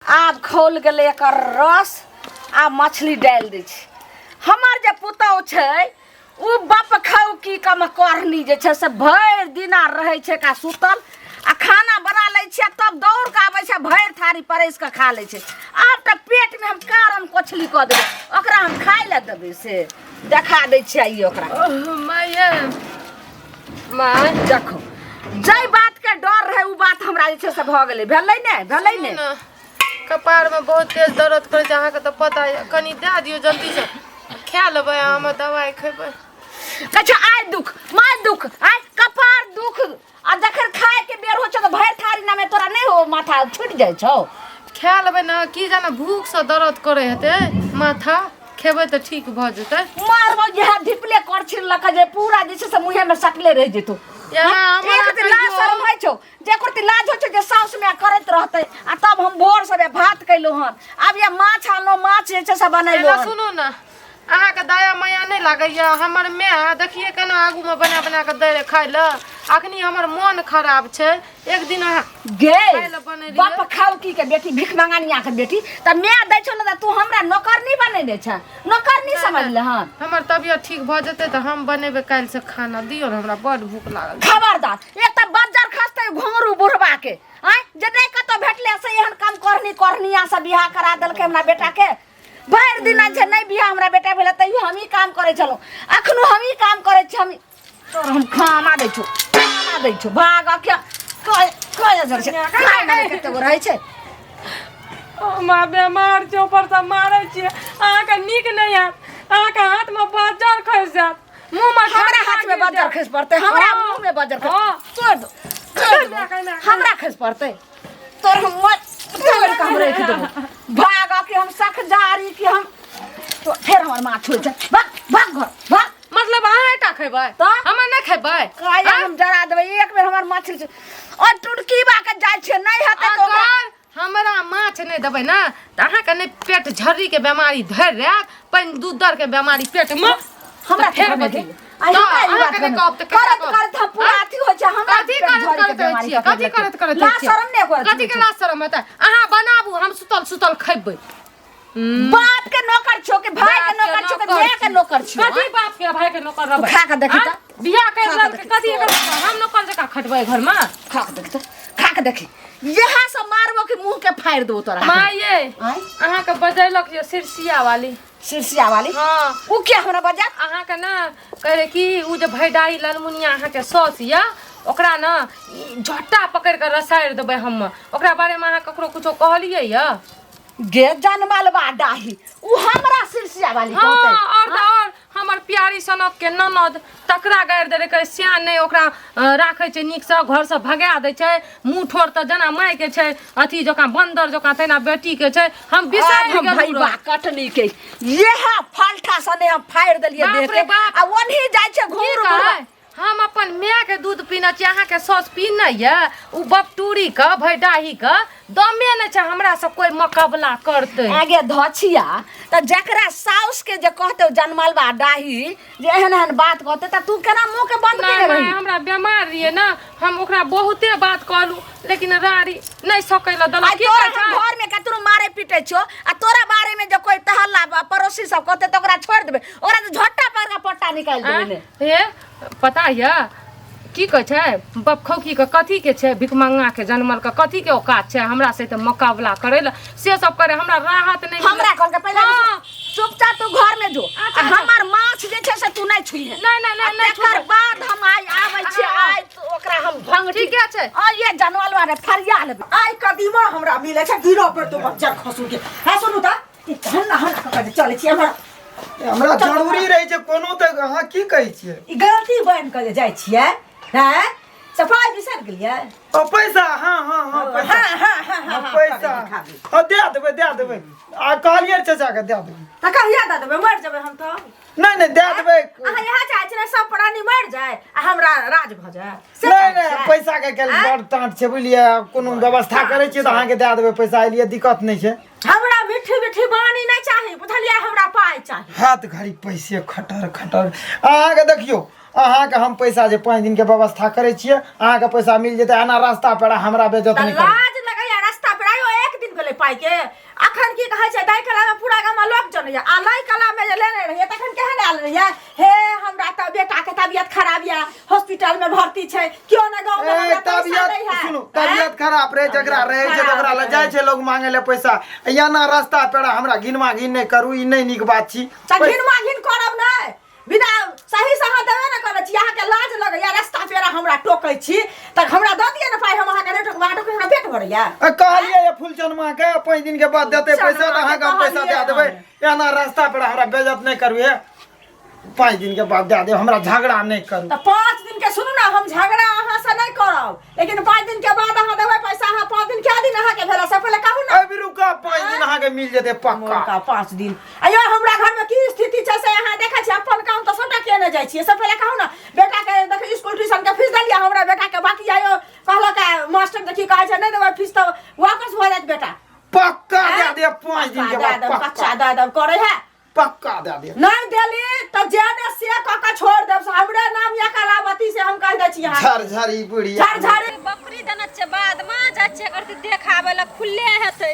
आब खोल गेलै एकर रस आ मछली डालि दै छै। हमर जे पुतहु छै उ बाप खाउ की कम करनी जे छै से भरि दिना रहै छै का सुतल आ खाना बना लै छियै तब दौड़ कऽ आबै छै भरि थारी परसि कऽ खा लै छै। आब तऽ पेटमे हम कारण कोछली कऽ देबै ओकरा हम खाइ लए देबै से देखा दै छियै ई ओकरा माय देखो जै बातके डर रहै उ बात हमरा जे छै से भऽ गेलै भेलै ने कपार में बहुत तेज दर्द करे छै अहाँ के तो पता है कनी दे दियो जल्दी से खा लेबै हम दवाई खेबै कहै छै आइ दुख माय दुख आइ कपार दुख आ जखन खाए के बेर होइ छै तऽ भरि थारी ना में तोरा नहीं हो माथा छूट जाइ छौ। खा लेबै ना की जाने भूख से दर्द करे हेतै माथा खेबै तऽ ठीक भऽ जेतै। मारबो यह ढिपले करछिल लक जे पूरा जे छै से मुहे में सटले रह जेतौ। एक लाज शरम होइ छौ जे करती लाज होइ छौ जे साउस में करैत रहतै आ तब हम भोर सबे भात कैलौ हन आब ये माछ आनो माछ जे छै से बनैलो। सुनू ना अहाँ के दया माया नहीं लागैया हमर माय देखिए केना आगू में बना बना के दे खाइ ल अखनी हमर मन खराब छै एक दिन अहाँ गे बाप खाउ की के बेटी भिख मंगानिया के बेटी त मैं दै छौ न तू हमरा नौकरनी बनेने छ नौकरनी समझ ले हन। हमर तबियत ठीक भ जेतै त हम बनेबै काल से खाना दियो न हमरा बड भूख लागल। खबरदार एक त बज्जर खसतै घोंगरू बुढ़बा के आय जे नहीं कतो भेटले से एहन काम करनिया से बियाह करा देलकै हमरा बेटा के भरि दिन छै नहीं बियाह हमरा बेटा भेले तैयो हम ही काम करे छलो अखनो हम ही काम करे छी हम तोर हम खाना दै छौ भाग के कय जर छै खाना कते गो रहै छै मां बीमार छै ऊपर से मारै छी अहाँ के नीक नहीं है अहाँ के हाथ में बज्जर खस जात मुंह में हमरा हाथ में बज्जर खस पड़ते हमरा मुंह में बज्जर खस तोड़ दो हमरा खस पड़ते तोर हम तोड़ के हम रख देबो भाग के हम सख जारी कि हम तो फिर हमर मां छोड़ जा भाग घर भाग मतलब अहाँ एटा खेबै त हम नहीं खेबै काय हम जरा देबै एक बेर हमर मछली और टुटकी बा के जाय छै नहीं हते तो हमरा माछ नहीं देबै ना त अहाँ के नहीं पेट झर्री के बीमारी धर रहा पानी दूध दर के बीमारी पेट में हमरा फेर बदल कथी के लाज शरम हेतै अहाँ बनाबू हम सुतल खेबै बाप के नौकर छो के भाई के नौकर छो के माय के नौकर छो कथी बाप के भाई के नौकर रहबै खा के देखी त बियाह कर के कथी हम नौकर जका खटबै घर में खा के देखी यहां से मारबो के मुंह के फाड़ दो तोरा माये अहाँ के बजैलक ये सिरसिया वाली हां उ के हमरा बजा अहाँ के ना करे की उ जे भैडाई ललमुनिया अहाँ के सौस या ओकरा ना झट्टा पकड़ के रसाड़ देबै हम ओकरा बारे में अहाँ ककरो कुछो कहलियै या गे जनमलबा डाही उ हमरा सिरसिया वाली कहतै और हमर प्यारी सनक के ननद तकरा गाड़ दे रे सियान नहीं ओकरा राखे छै नीक से घर से भगा दे छै मुंह ठोर त जना माय के छै अथी जका बंदर जका तेना बेटी के छै हम बिसार हम भईबा कटनी के यह फाल्टा सने हम फाड़ देलिए देख के आ ओनही जाय छै घूर हम अपन माय के दूध पीना छी अहाँ के सौस पीना या उ बपटूरी का भैडाही का दमे न छै हमरा से कोई मुकाबला करते आगे धछिया त जकरा साउस के जे कहते जनमलबा डाही जे एहन बात कहते त तू केना मुंह के बंद करे रही हमरा बीमार रिए ना हम ओकरा बहुते बात कहलू लेकिन रारी नहीं सकैला दला की घर में कतरो मारे पीटे छो आ तोरा बारे में जो कोई तहल्ला पड़ोसी सब कहते त ओकरा छोड़ देबे ओकरा तो झट्टा पर का पट्टा निकाल देबे ने हे पता या की कह छै बप खौकी के कथी के छै भिखमंगा के जनमल के कथी के औकात छै हमरा से त मुकाबला करे ला से सब करे हमरा राहत नहीं हमरा कहल के पहले चुपचाप तू घर में जो हमर माछ जे छै से तू नहीं छुइहे नहीं एकर बाद हम आबै छी आइ तो ओकरा हम भंग ठीक छै आ ये जनमलवा रे फरिया लेबे आइ कदीमा हमरा मिले छै गिरो पर तो बच्चा खसू के है सुनू त ई हन्ना के चले छी हमरा जरूरी रहे छै कोनो त अहाँ की कहै छियै ई गलती बन के जाय छियै हैं सफाई बिसर गेलियै पैसा हां पैसा दे देबै आ कहलियै चाचा के दे देबै त कहिया दे देबै मर जेबै हम तो नहीं दे देबै अहाँ यहाँ चाहे छै सब प्राणी मर जाए आ हमरा राज भ जाए नहीं पैसा के बड़ टांट छै बुझलियै कोनो व्यवस्था करै छियै त अहाँ के दे देबै पैसा एलिए दिक्कत नहीं छै हमरा मिठी बानी नहीं चाहिए बुझलियै हमरा पाई चाहिए हाथ घड़ी पैसे खटर अहाँ के देखियो अहाँ के हम पैसा जे 5 दिन के व्यवस्था करे छियै अहाँ के पैसा मिल जेतै आना रास्ता पेड़ा हमरा बेइज्जत नहीं कर लाज लगैया रास्ता पेड़ा एक दिन गेलै पाई के अखन की कहै छै दाई कला में पूरा गाम लोक जनैया आ लाई कला में जे लेने रहिए तखन केहन आल रहिए हे हमरा त बेटा के तबियत खराब या हॉस्पिटल में भर्ती छै क्यों न गांव में हमरा तबियत सुनो तबियत खराब रहे जकरा रहे छै तकरा ले जाय छै लोग मांगे ले पैसा या ना रास्ता पेड़ा हमरा घिनमा घिन नहीं करू ई नहीं नीक बात छी घिनमा घिन करब नहीं बिना सही सहा देबे न करे छी अहाँ के लाज लगैया रास्ता पेड़ा हमरा टोकै छी त हमरा द दिए न पाई हम अहाँ के नेटवर्क बाटो के हमरा पेट भरैया कहलिए ये फुलचनमा के 5 दिन के बाद देते पैसा त अहाँ के पैसा दे देबै या ना रास्ता पेड़ा हमरा बेइज्जत नहीं करबे 5 दिन के बाद दे दे हमरा झगड़ा नहीं करू त 5 दिन के सुनू ना हम झगड़ा अहाँ से नहीं करब लेकिन 5 दिन के बाद अहाँ देबै पैसा अहाँ 5 दिन क्या दिन अहाँ के भेला से पहले कहू ना अभी रुका 5 दिन अहाँ के मिल जेते पक्का 5 दिन अयो हमरा घर में की स्थिति छै से अहाँ देखै छी अपन काम त सबटा केने जाइ छी से पहले कहू ना बेटा के देख स्कूल ट्यूशन के फीस दलिया हमरा बेटा के बाकी आयो कहलो का मास्टर देखि कहै छै नहीं देबै फीस त वापस भ जात बेटा पक्का दे दे 5 दिन के बाद पक्का दे करे है पक्का दे दे नहीं देली त जेने से कका छोड़ देब हमरे नाम या कलावती से हम कह दै छी यहां झरझरी बुढ़िया झरझरी बकरी देना छे बाद मां जाय छे करती देखावे ला खुले हेते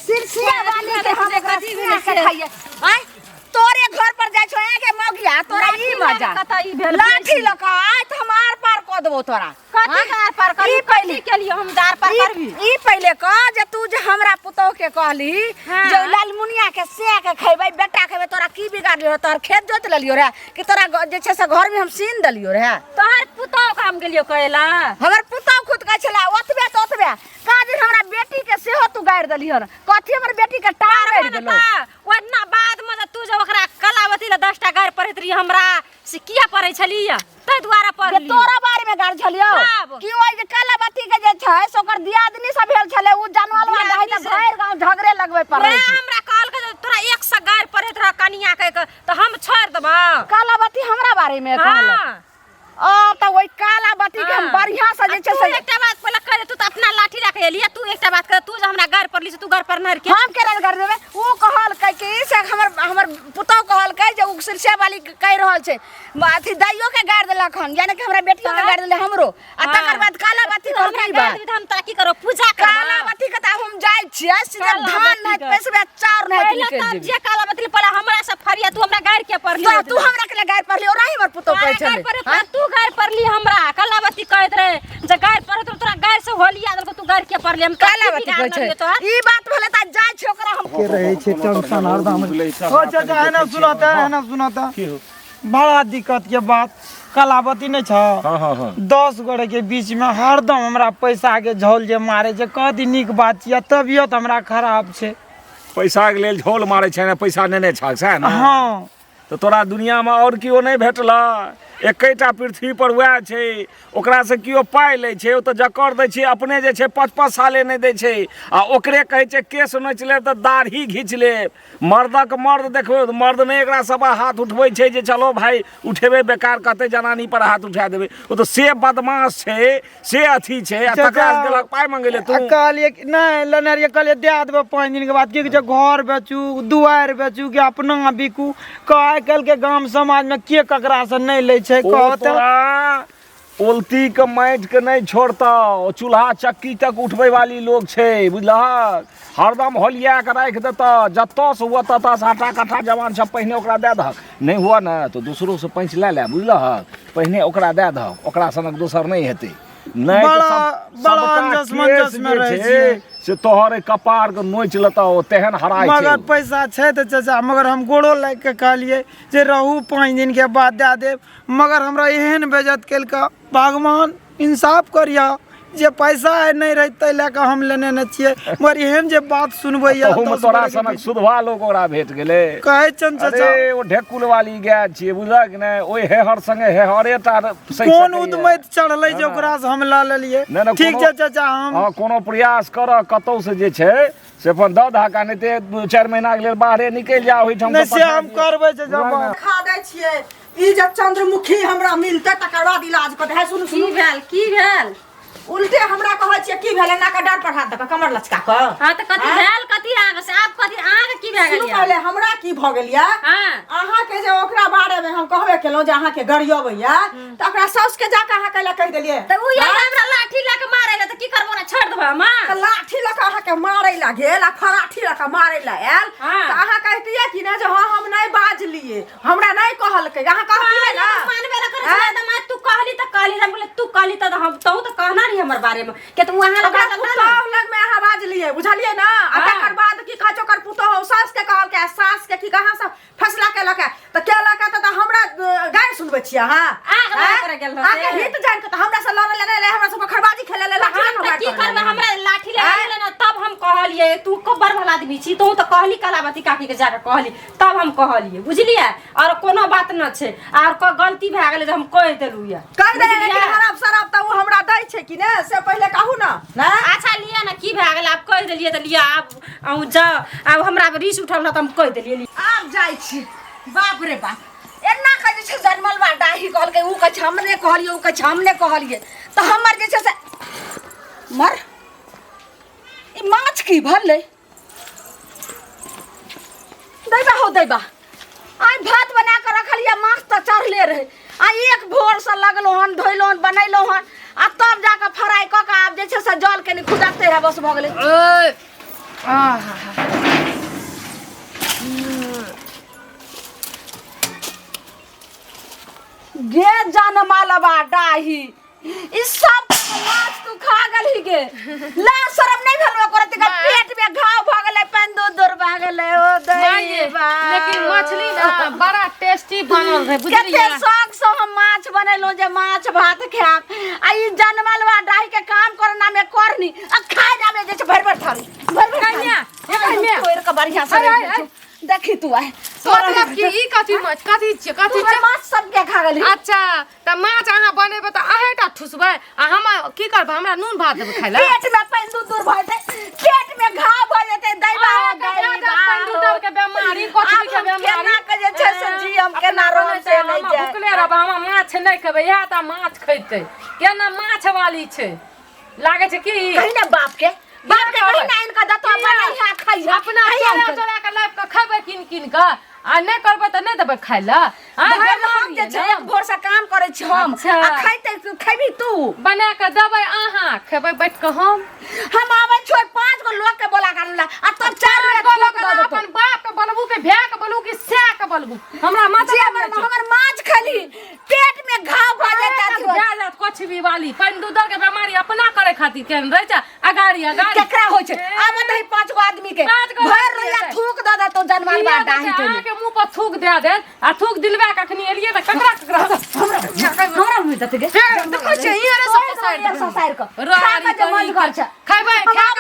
सिरसिया वाली के हम कथि भी से खाइए आय तोरे घर पर जाय छो के मौगिया तोरा ई मजा लाठी लका आय त हम आर पार क देबो तोरा कथि आर पार कर ई पहले के लिए हम दार पार करबी ई पहले क जे तू जे हमरा पुतौ के कहली जे लालमुनिया के से के खैबै बेटा खैबै तोरा की बिगाड़ लियो तोर खेत जोत लेलियो रे कि तोरा जे छै से घर में हम सीन देलियो रे तोहर पुतौ काम गेलियो करेला हमर पुतौ खुद कहै छला ओतबे त ओतबे का दिन हमरा बेटी के सेहो तू गाड़ देलियो रे कथि हमर बेटी के टार गाड़ देलो ओतना बाद में तू जब ओकरा कलावती ला 10टा गाड़ पढ़ैत रही हमरा से किया पढ़ै छलिया तै द्वारा पढ़ली तोरा बारे में गाड़ छलियो कि ओइ जे कलावती के जे छै से ओकर दियादनी सब भेल छले उ जानवालवा रहै त भैर गांव झगड़े लगबै पड़ै छै हमरा कहल के तोरा 100 गाड़ पढ़ैत रह कनिया के त हम छोड़ देबा कलावती हमरा बारे में कहल ओ त ओइ कलावती के हम बढ़िया से जे छै से एकटा बात पहले कह तू त अपना लाठी रख लिया तू एकटा बात कर तू जे हमरा गाड़ पढ़ली से तू गाड़ पर नहर के हम केना कर देबे उ कहल कि से हमर पुतौ कहल जे उ सिरसिया वाली कह रहल छै अथी दाइयो के गाड़ देलक हन यानी कि हमरा बेटियो के गाड़ देले हमरो आ तकर बाद कलावती कहल की बात हम तोरा की करो पूजा कर कलावती के त हम जाय छियै सीधे धान नहीं पैसबे चार नहीं निकल तब जेबे जे कलावती पहले हमरा से फरिया तू हमरा गाड़ के पढ़ली तू हमरा के गाड़ पढ़ली और हमर पुतौ कहै छले तू गाड़ पढ़ली हमरा कलावती कहत रहे जे गाड़ पढ़त तोरा गाड़ से होलिया दल तू गाड़ के पढ़ली हम कलावती कहै छै ई बात भेले त जाय छै ओकरा हम के रहे छै टेंशन हरदम ओ चाचा है ना सुनाता बड़ा दिक्कत के बात कलावती नहीं छ हां 10 गोरे के बीच में हरदम हमरा पैसा के झोल जे मारे छै कथि नीक बात छियै तबियत हमरा खराब छै पैसा के लेल झोल मारे छै ना पैसा नेने छाक छै ना हां तो तोरा दुनिया में और कियो नहीं भेटला एकेटा पृथ्वी पर वह छै ओकरा से कियो पाइ लै छै ओ त जकर दै छै अपने जे छै 5-5 साले नहीं दै छै आ ओकरे कहै छै केस नोच ले त दाढ़ी घींच ले मर्दक मर्द देखबो मर्द नहीं एकरा सब हाथ उठबै छै जे चलो भाई उठेबे बेकार कहते जनानी पर हाथ उठा देबे ओ त से बदमाश छै से अथी छै आ तकरा से देलक पाइ मांगले तू कहलिए नहीं लनरिया कहलिए दे देबे 5 दिन के बाद की जे घर बेचू दुआर बेचू के अपना बिकू आइ काल्हि के गांव समाज में के ककरा से नहीं ले छै उल्टी के माटि के नहीं छोड़ता चूल्हा चक्की तक उठबे वाली लोग छै बुझलहक हरदम होलिया के राख देता जत्तो से हुआ तत आटा कट्ठा जवान सब पहने ओकरा दे दहक नहीं हुआ ना तो दूसरों से पैंच ले बुझलहक पहने ओकरा दे दहक ओकरा सनक दोसर नहीं हेतै नहीं बड़ा अंजस में रहे छै से तोहरे कपार के नोच लेता ओ तेहन हराय छै मगर पैसा छै त चाचा मगर हम गोड़ो लाग के कहलिए जे रहू 5 दिन के बाद दे देब मगर हमरा एहन बेइज्जत केल का भगवान इंसाफ करिया जे पैसा नहीं रहते लेके हम लेने न छिए मगर एहन जे बात सुनबै या तो तोरा सनक सुधवा लोग ओकरा भेट गेले कहै छन चाचा अरे ओ ढेकुल वाली गाय छिए बुझलक ने ओइ हेहर संगे हेहरेटा सही कोन उदमैत चढ़लै जे ओकरा से हम ला लेलिए ठीक छै चाचा हम हां कोनो प्रयास कर कतौ से जे छै से अपन द धाका नहीं ते 2-4 महीना के लेल बाहरे निकल जा ओहि ठाम से हम करबै जे जब खा दै छियै ई जब चंद्रमुखी हमरा मिलते तकर बाद इलाज करते है सुन की भेल उल्टे हमरा कहै छियै की भेलै ना का डर पर हाथ दे कमर लचका क हां त कथि भेल कथि आगे से आप कथि आगे की भए गेल सुनू यऽ। पहले हमरा की भ गेल या हाँ अहाँ के जे ओकरा बारे में हम कहबे केलहुं जे अहाँ के गरियबैया त ओकरा साउस के जाके अहाँ कैला कह देलिए त उ ये हमरा लाठी लऽ के मारै ले त की करबो ना छोड़ देबो हम त लाठी लऽ के अहाँ के मारै ला गेल आ फराठी लऽ के मारै ला आयल हाँ। त अहाँ कहतिए कि ना जे हां हम नहीं बाजलिए हमरा नहीं कहलकै अहाँ कहतिए ना मानबे ना करे छले त मैं तू कहली त कहली हम बोले तू कहली त हम तू त कहना नहीं हमर बारे में के तू वहां लगा ओकरा पुतौह लग में अहाँ बाजलिए बुझलिए ना आ हाँ। तकर बाद की कहै छै ओकर पुतौह सास के कहल के सास के की कहां से फैसला केलक त केलक त हमरा गाय सुनबै छियै अहाँ आग लगा करे गेल हसे। आके हित जान के त हमरा से लड़े ले नहीं हमरा सब खरबाजी खेले ले लाठी हम त की करबे हमरा लाठी लगा ले ना तब हम कहलिए तू कब्बर भला आदमी छी तू त कहली कलावती काकी के जाके कहली तब हम कहलिए बुझलिए और कोनो बात न छै और को गलती भए गेलै जे हम कह देलु या कह दे लेकिन हराब शराब त उ हमरा दै छै कि ने से पहले कहू ना ना अच्छा लिया ना की भए गेल आप कह देलिए त लिया अब जा अब हमरा रीस उठल न त हम कह देलिए आब जाइ छी बाप रे बाप एना कहे छै जनमल बा डाही कहल के उ कछ हमने कहलिए उ कछ हमने कहलिए त हमर जे छै से मर ई माछ की भले दैबा हो दैबा आई भात बना के रखलिए माछ त चढ़ले रहे आ एक भोर से लगलो हन धोइलो हन बनैलो हन आ तब जाके फ्राई क के आब जे छै से जल के नि खुदाते रह बस भ गेलै गे जनमालबा डाही ई सब माछ तू खा गली गे ला शरम नहीं भेलवा करत के पेट में घाव भ गेलै पानी दूर भ गेलै ओ माये, दैबा लेकिन मछली ना बड़ा टेस्टी बनल रहे बुझलिए कते शौक से हम माछ बनैलो जे माछ भात खाब आ ई जनमलवा डाही के काम करना में करनी आ खाए ना में जे छै भर भर थाली भर भर कन्या, ए कन्या। तोर के बढ़िया से अरे, रहि अरे। छै। देखी तू आए मतलब कि ई कथी माछ कथी छै कथी तू छै माछ सब के खा गेली अच्छा त माछ अहाँ बनेबै त अहेटा ठुसबै आ हम की करबै हमरा नून भात देबै खाइ ला पेट में पानी दूर भ जेतै पेट में घाव भ जेतै दैबा दूध के बीमारी कोठरी के बीमारी केना के जे छै से जी हम केना रोम से नहीं हम जाय भुखले रहब हम माछ नहीं खेबै इएह त माछ खैतै केना माछ वाली छै लागे छै की कहीं ना बाप के कहीं ना इनका दतवा बनाइया खाइया अपना चोरा चोरा के लाइफ के खेबै किन किन के आ नहीं करबै त नहीं देबै खाइ ला भर हम जे छै एक भोर से काम करे छी हम अच्छा। आ खाइते खैबी तू बना के देबै अहाँ खेबै बैठ के हम आबै छोड़ 5 गो लोग के बोला कर ला आ तब 4 लोग के अपन बाप के बोलबू के भै के बोलबू कि से के बोलबू हमरा मतलब हमर माछ खली पेट में घाव भ जेतै जात कोछवी वाली पानी दूध के बीमारी अपना करे खातिर केन रह जा अगाड़ी केकरा होय छै आब दही 5 गो आदमी के भर रोया थूक द द तो जनमाल बा डाही तो के मुंह पर थूक दे दे आ थूक दिलवा कखनी एलिए त ककरा हमरा मुंह दत गे देखै छै ई रे सब साइड साइड को रारी के मन घर छै खैबै हम